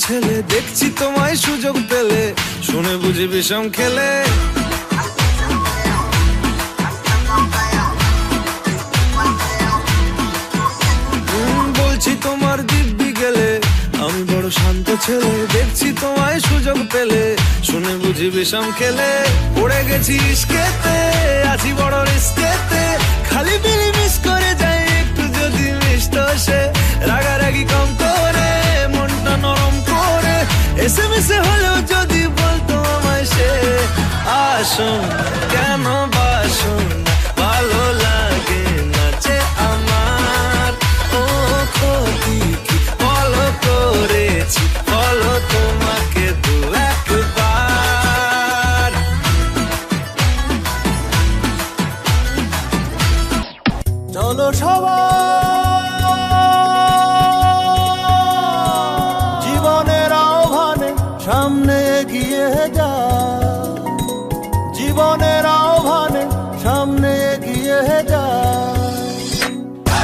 ছেলে, দেখছি তোমায় সুযোগ পেলে, শুনে বুঝি বিষম খেলে। বলছি তোমার দিব্যি গেলে, আমি বড় শান্ত ছেলে, দেখছি তোমায় সুযোগ পেলে, শুনে বুঝি বিষম খেলে। পড়ে গেছি ইস্কেতে, আছি বড় রিস্কেতে, খালি বিলি মিস করে যাই একটু যদি মিষ্ট সে। রাগারাগি কম করে, মনটা নরম করে, এসে মিশে হলেও যদি বলতো আমায় সে। আসুন কেন বাসুন, ভালো লাগে নাচে আমার। ও ক্ষতি কি বলো করেছি, বলো তোমাকে দু একবার। চলো সবাই জীবনের আহ্বানে সামনে এগিয়ে যা, জীবনের আহ্বানে সামনে এগিয়ে যা।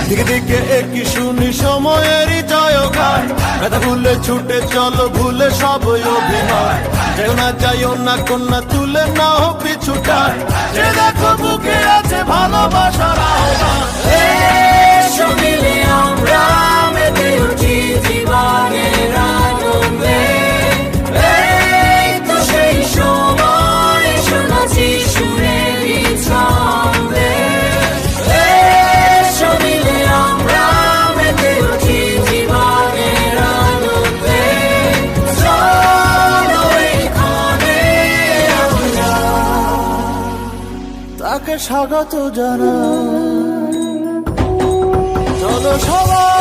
দিকে দিকে একই শুনি সময়েরই জয়গান, ব্যথা ভুলে ছুটে চলো ভুলে সব অভিমান। যেও না যাইও না কন্যা তুলে না হোক পিছুটান, যে দেখো বুকে আছে ভালোবাসার আহ্বান। এসো মিলে আমরা মেতে উঠি জীবনের আনন্দে, এই তো সেই সময় শোনাচ্ছি সুরেরই ছন্দে। এসো মিলে আমরা মেতে উঠি জীবনের আনন্দে, চলো এইখানে আমরা তাকে স্বাগত জানাই। চলো সবাই